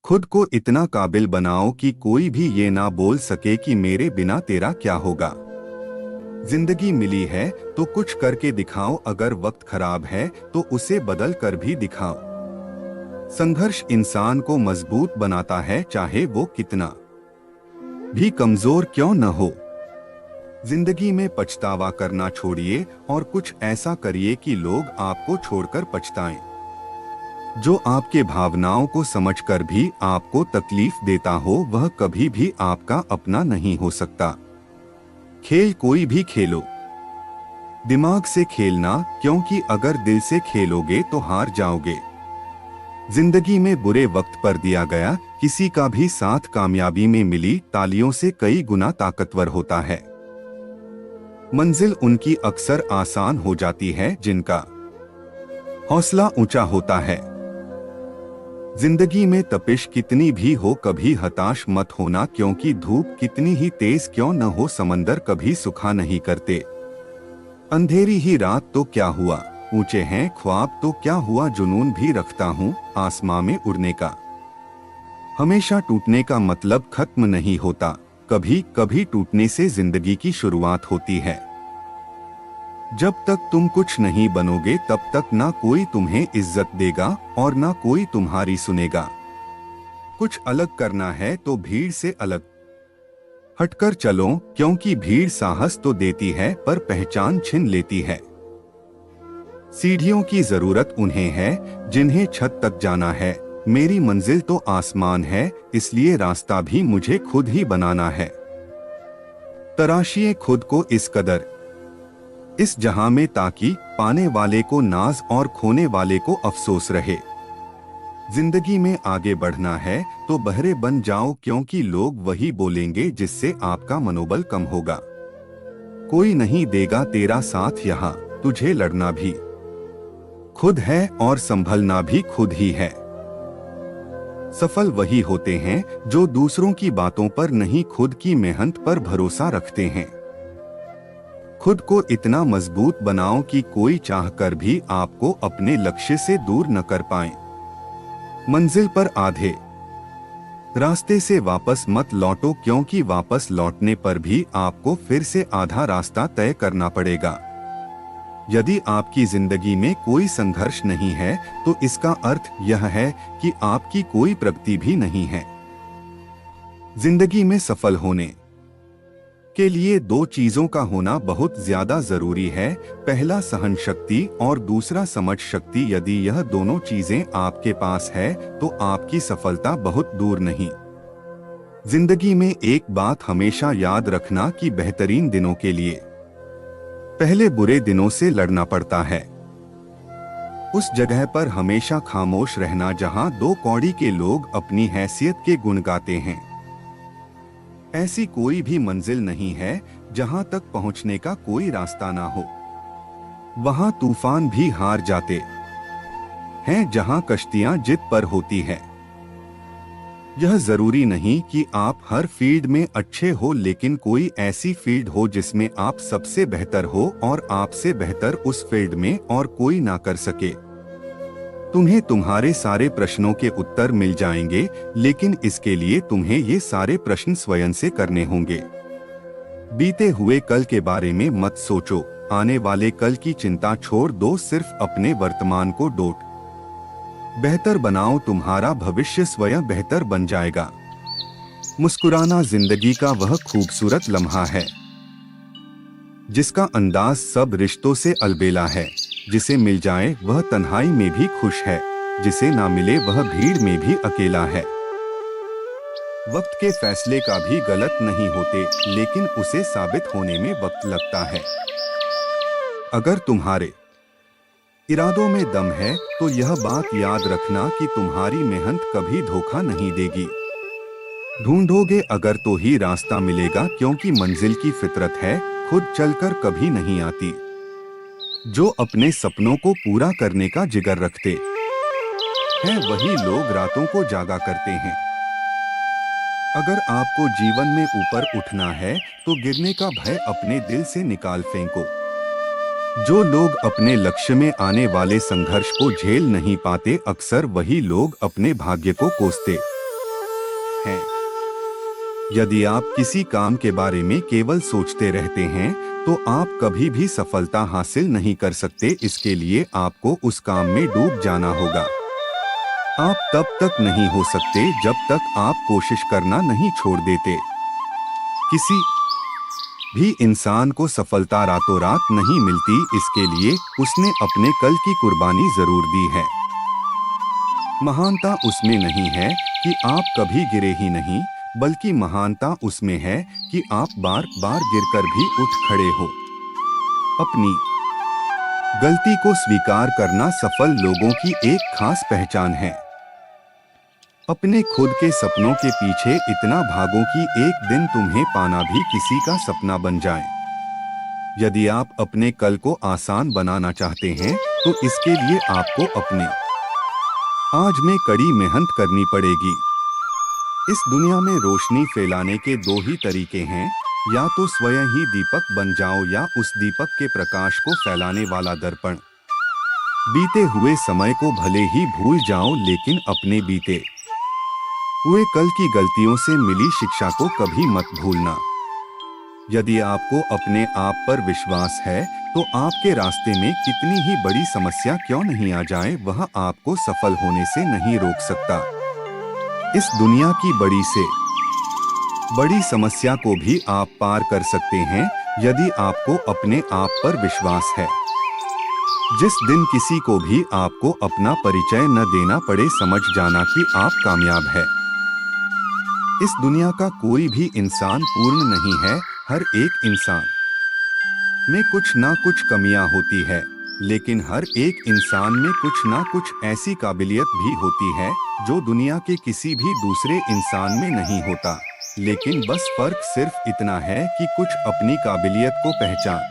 खुद को इतना काबिल बनाओ कि कोई भी ये ना बोल सके कि मेरे बिना तेरा क्या होगा। जिंदगी मिली है तो कुछ करके दिखाओ, अगर वक्त खराब है तो उसे बदल कर भी दिखाओ। संघर्ष इंसान को मजबूत बनाता है, चाहे वो कितना भी कमजोर क्यों न हो। जिंदगी में पछतावा करना छोड़िए और कुछ ऐसा करिए कि लोग आपको छोड़कर पछताएं। जो आपके भावनाओं को समझकर भी आपको तकलीफ देता हो वह कभी भी आपका अपना नहीं हो सकता। खेल कोई भी खेलो, दिमाग से खेलना, क्योंकि अगर दिल से खेलोगे तो हार जाओगे। जिंदगी में बुरे वक्त पर दिया गया किसी का भी साथ कामयाबी में मिली तालियों से कई गुना ताकतवर होता है। मंजिल उनकी अक्सर आसान हो जाती है जिनका हौसला ऊंचा होता है। जिंदगी में तपिश कितनी भी हो कभी हताश मत होना, क्योंकि धूप कितनी ही तेज क्यों न हो समंदर कभी सुखा नहीं करते। अंधेरी ही रात तो क्या हुआ, ऊंचे हैं ख्वाब तो क्या हुआ, जुनून भी रखता हूँ आसमां में उड़ने का। हमेशा टूटने का मतलब खत्म नहीं होता, कभी कभी टूटने से जिंदगी की शुरुआत होती है। जब तक तुम कुछ नहीं बनोगे तब तक ना कोई तुम्हें इज्जत देगा और ना कोई तुम्हारी सुनेगा। कुछ अलग करना है तो भीड़ से अलग हटकर चलो, क्योंकि भीड़ साहस तो देती है पर पहचान छीन लेती है। सीढ़ियों की जरूरत उन्हें है जिन्हें छत तक जाना है। मेरी मंजिल तो आसमान है, इसलिए रास्ता भी मुझे खुद ही बनाना है। तराशिए खुद को इस कदर इस जहां में ताकि पाने वाले को नाज और खोने वाले को अफसोस रहे। जिंदगी में आगे बढ़ना है तो बहरे बन जाओ, क्योंकि लोग वही बोलेंगे जिससे आपका मनोबल कम होगा। कोई नहीं देगा तेरा साथ, यहाँ तुझे लड़ना भी खुद है और संभलना भी खुद ही है। सफल वही होते हैं जो दूसरों की बातों पर नहीं खुद की मेहनत पर भरोसा रखते हैं। खुद को इतना मजबूत बनाओ कि कोई चाहकर भी आपको अपने लक्ष्य से दूर न कर पाए। मंजिल पर आधे रास्ते से वापस मत लौटो, क्योंकि वापस लौटने पर भी आपको फिर से आधा रास्ता तय करना पड़ेगा। यदि आपकी जिंदगी में कोई संघर्ष नहीं है तो इसका अर्थ यह है कि आपकी कोई प्रगति भी नहीं है। जिंदगी में सफल होने के लिए दो चीजों का होना बहुत ज्यादा जरूरी है, पहला सहन शक्ति और दूसरा समझ शक्ति। यदि यह दोनों चीजें आपके पास है तो आपकी सफलता बहुत दूर नहीं। जिंदगी में एक बात हमेशा याद रखना कि बेहतरीन दिनों के लिए पहले बुरे दिनों से लड़ना पड़ता है। उस जगह पर हमेशा खामोश रहना जहां दो कौड़ी के लोग अपनी हैसियत के गुण गाते हैं। ऐसी कोई भी मंजिल नहीं है जहां तक पहुंचने का कोई रास्ता ना हो। वहां तूफान भी हार जाते हैं जहां कश्तियां जिद पर होती है। यह जरूरी नहीं कि आप हर फील्ड में अच्छे हो, लेकिन कोई ऐसी फील्ड हो जिसमें आप सबसे बेहतर हो और आपसे बेहतर उस फील्ड में और कोई ना कर सके। तुम्हें तुम्हारे सारे प्रश्नों के उत्तर मिल जाएंगे, लेकिन इसके लिए तुम्हें ये सारे प्रश्न स्वयं से करने होंगे। बीते हुए कल के बारे में मत सोचो, आने वाले कल की चिंता छोड़ दो, सिर्फ अपने वर्तमान को डोट बेहतर बनाओ, तुम्हारा भविष्य स्वयं बेहतर बन जाएगा। मुस्कुराना जिंदगी का वह खूबसूरत लम्हा है जिसका अंदाज सब रिश्तों से अलबेला है। जिसे मिल जाए वह तन्हाई में भी खुश है, जिसे ना मिले वह भीड़ में भी अकेला है। वक्त के फैसले का भी गलत नहीं होते, लेकिन उसे साबित होने में वक्त लगता है। अगर तुम्हारे इरादों में दम है तो यह बात याद रखना कि तुम्हारी मेहनत कभी धोखा नहीं देगी। ढूंढोगे अगर तो ही रास्ता मिलेगा, क्योंकि मंजिल की फितरत है खुद चलकर कभी नहीं आती। जो अपने सपनों को पूरा करने का जिगर रखते हैं वही लोग रातों को जागा करते हैं। अगर आपको जीवन में ऊपर उठना है तो गिरने का भय अपने दिल से निकाल फेंको। जो लोग अपने लक्ष्य में आने वाले संघर्ष को झेल नहीं पाते, अक्सर वही लोग अपने भाग्य को कोसते यदि आप किसी काम के बारे में केवल सोचते रहते हैं तो आप कभी भी सफलता हासिल नहीं कर सकते। इसके लिए आपको उस काम में डूब जाना होगा। आप तब तक नहीं हो सकते जब तक आप कोशिश करना नहीं छोड़ देते। किसी भी इंसान को सफलता रातों रात नहीं मिलती, इसके लिए उसने अपने कल की कुर्बानी जरूर दी है। महानता उसमें नहीं है कि आप कभी गिरे ही नहीं, बल्कि महानता उसमें है कि आप बार बार गिरकर भी उठ खड़े हो। अपनी गलती को स्वीकार करना सफल लोगों की एक खास पहचान है। अपने खुद के सपनों के पीछे इतना भागो कि एक दिन तुम्हें पाना भी किसी का सपना बन जाए। यदि आप अपने कल को आसान बनाना चाहते हैं तो इसके लिए आपको अपने आज में कड़ी मेहनत करनी पड़ेगी। इस दुनिया में रोशनी फैलाने के दो ही तरीके हैं, या तो स्वयं ही दीपक बन जाओ या उस दीपक के प्रकाश को फैलाने वाला दर्पण। बीते हुए समय को भले ही भूल जाओ, लेकिन अपने बीते हुए कल की गलतियों से मिली शिक्षा को कभी मत भूलना। यदि आपको अपने आप पर विश्वास है तो आपके रास्ते में कितनी ही बड़ी समस्या क्यों नहीं आ जाए, वह आपको सफल होने से नहीं रोक सकता। इस दुनिया की बड़ी से बड़ी समस्या को भी आप पार कर सकते हैं यदि आपको अपने आप पर विश्वास है। जिस दिन किसी को भी आपको अपना परिचय न देना पड़े, समझ जाना कि आप कामयाब है। इस दुनिया का कोई भी इंसान पूर्ण नहीं है। हर एक इंसान में कुछ ना कुछ कमियां होती है, लेकिन हर एक इंसान में कुछ ना कुछ ऐसी काबिलियत भी होती है जो दुनिया के किसी भी दूसरे इंसान में नहीं होता। लेकिन बस फर्क सिर्फ इतना है कि कुछ अपनी काबिलियत को पहचान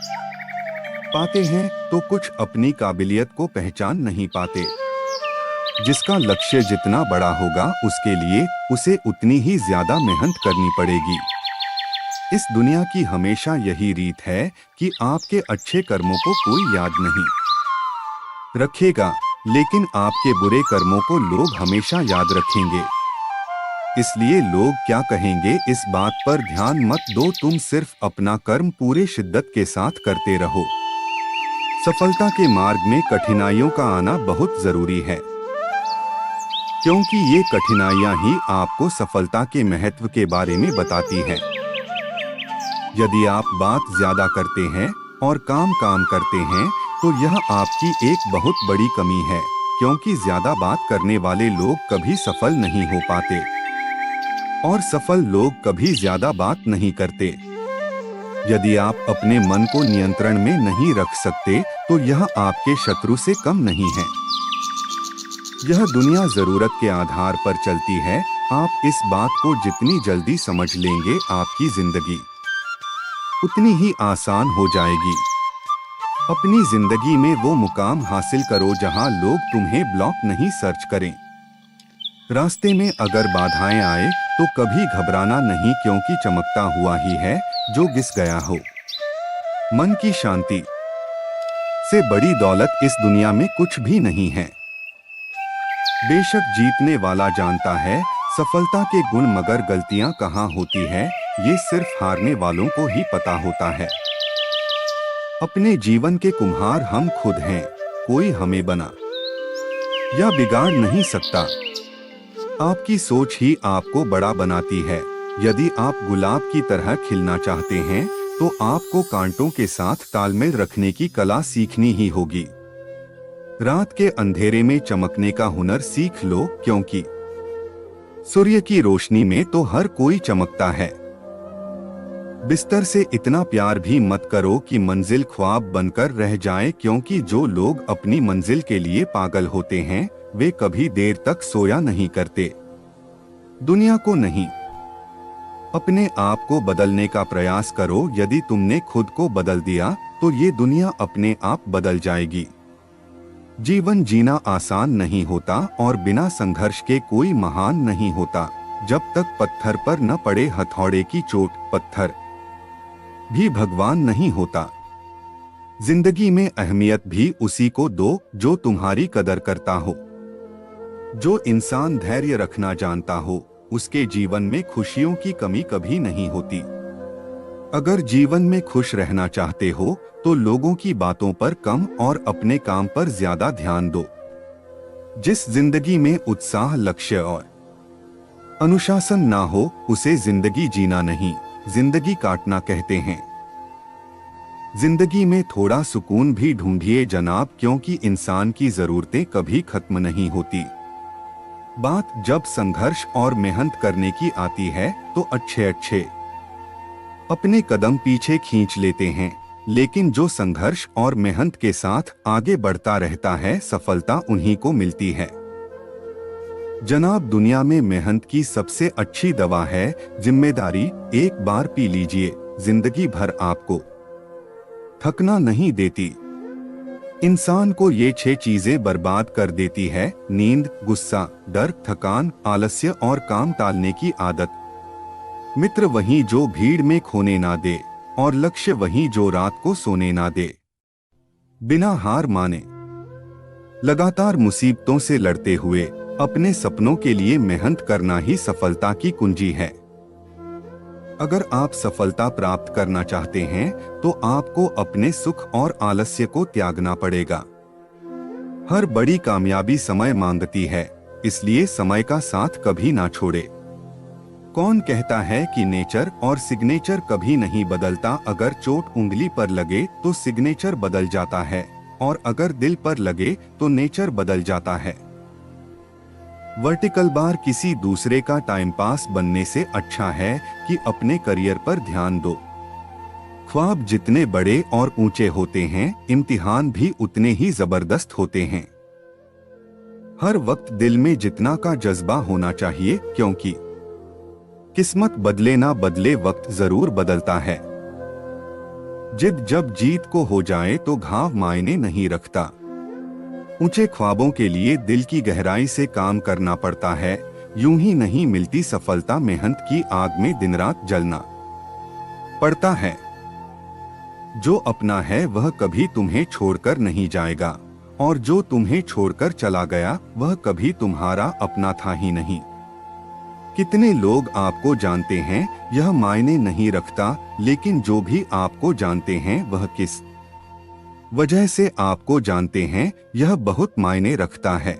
पाते हैं तो कुछ अपनी काबिलियत को पहचान नहीं पाते। जिसका लक्ष्य जितना बड़ा होगा उसके लिए उसे उतनी ही ज्यादा मेहनत करनी पड़ेगी। इस दुनिया की हमेशा यही रीत है कि आपके अच्छे कर्मों को कोई याद नहीं रखेगा, लेकिन आपके बुरे कर्मों को लोग हमेशा याद रखेंगे। इसलिए लोग क्या कहेंगे इस बात पर ध्यान मत दो, तुम सिर्फ अपना कर्म पूरे शिद्दत के साथ करते रहो। सफलता के मार्ग में कठिनाइयों का आना बहुत जरूरी है, क्योंकि ये कठिनाइयां ही आपको सफलता के महत्व के बारे में बताती हैं। यदि आप बात ज्यादा करते हैं और काम करते हैं तो यह आपकी एक बहुत बड़ी कमी है, क्योंकि ज्यादा बात करने वाले लोग कभी सफल नहीं हो पाते और सफल लोग कभी ज्यादा बात नहीं करते। यदि आप अपने मन को नियंत्रण में नहीं रख सकते तो यह आपके शत्रु से कम नहीं है। यह दुनिया जरूरत के आधार पर चलती है। आप इस बात को जितनी जल्दी समझ लेंगे आपकी जिंदगी उतनी ही आसान हो जाएगी। अपनी जिंदगी में वो मुकाम हासिल करो जहां लोग तुम्हें ब्लॉक नहीं सर्च करें। रास्ते में अगर बाधाएं आए तो कभी घबराना नहीं, क्योंकि चमकता हुआ ही है जो घिस गया हो। मन की शांति से बड़ी दौलत इस दुनिया में कुछ भी नहीं है। बेशक जीतने वाला जानता है सफलता के गुण, मगर गलतियां कहाँ होती है ये सिर्फ हारने वालों को ही पता होता है। अपने जीवन के कुम्हार हम खुद हैं, कोई हमें बना या बिगाड़ नहीं सकता। आपकी सोच ही आपको बड़ा बनाती है। यदि आप गुलाब की तरह खिलना चाहते हैं तो आपको कांटों के साथ तालमेल रखने की कला सीखनी ही होगी। रात के अंधेरे में चमकने का हुनर सीख लो, क्योंकि सूर्य की रोशनी में तो हर कोई चमकता है। बिस्तर से इतना प्यार भी मत करो कि मंजिल ख्वाब बनकर रह जाए, क्योंकि जो लोग अपनी मंजिल के लिए पागल होते हैं वे कभी देर तक सोया नहीं करते। दुनिया को नहीं, अपने आप को बदलने का प्रयास करो। यदि तुमने खुद को बदल दिया तो ये दुनिया अपने आप बदल जाएगी। जीवन जीना आसान नहीं होता और बिना संघर्ष के कोई महान नहीं होता। जब तक पत्थर पर न पड़े हथौड़े की चोट, पत्थर भी भगवान नहीं होता। जिंदगी में अहमियत भी उसी को दो जो तुम्हारी कदर करता हो। जो इंसान धैर्य रखना जानता हो उसके जीवन में खुशियों की कमी कभी नहीं होती। अगर जीवन में खुश रहना चाहते हो तो लोगों की बातों पर कम और अपने काम पर ज्यादा ध्यान दो। जिस जिंदगी में उत्साह, लक्ष्य और अनुशासन ना हो उसे जिंदगी जीना नहीं, जिंदगी काटना कहते हैं। जिंदगी में थोड़ा सुकून भी ढूंढिए जनाब, क्योंकि इंसान की जरूरतें कभी खत्म नहीं होती। बात जब संघर्ष और मेहनत करने की आती है तो अच्छे अपने कदम पीछे खींच लेते हैं, लेकिन जो संघर्ष और मेहनत के साथ आगे बढ़ता रहता है सफलता उन्हीं को मिलती है। जनाब, दुनिया में मेहनत की सबसे अच्छी दवा है जिम्मेदारी। एक बार पी लीजिए, जिंदगी भर आपको थकना नहीं देती। इंसान को ये 6 चीजें बर्बाद कर देती है: नींद, गुस्सा, डर, थकान, आलस्य और काम टालने की आदत। मित्र वही जो भीड़ में खोने ना दे, और लक्ष्य वही जो रात को सोने ना दे। बिना हार माने लगातार मुसीबतों से लड़ते हुए अपने सपनों के लिए मेहनत करना ही सफलता की कुंजी है। अगर आप सफलता प्राप्त करना चाहते हैं तो आपको अपने सुख और आलस्य को त्यागना पड़ेगा। हर बड़ी कामयाबी समय मांगती है, इसलिए समय का साथ कभी ना छोड़े। कौन कहता है कि नेचर और सिग्नेचर कभी नहीं बदलता? अगर चोट उंगली पर लगे तो सिग्नेचर बदल जाता है, और अगर दिल पर लगे तो नेचर बदल जाता है। वर्टिकल बार किसी दूसरे का टाइम पास बनने से अच्छा है कि अपने करियर पर ध्यान दो। ख्वाब जितने बड़े और ऊंचे होते हैं, इम्तिहान भी उतने ही जबरदस्त होते हैं। हर वक्त दिल में जितना का जज्बा होना चाहिए, क्योंकि किस्मत बदले ना बदले वक्त जरूर बदलता है। जिद जब जीत को हो जाए तो घाव मायने नहीं रखता। ऊंचे ख्वाबों के लिए दिल की गहराई से काम करना पड़ता है, यूं ही नहीं मिलती सफलता। मेहनत की आग में दिन रात जलना पड़ता है। जो अपना है वह कभी तुम्हें छोड़कर नहीं जाएगा, और जो तुम्हें छोड़कर चला गया वह कभी तुम्हारा अपना था ही नहीं। कितने लोग आपको जानते हैं यह मायने नहीं रखता, लेकिन जो भी आपको जानते हैं वह किस वजह से आपको जानते हैं यह बहुत मायने रखता है।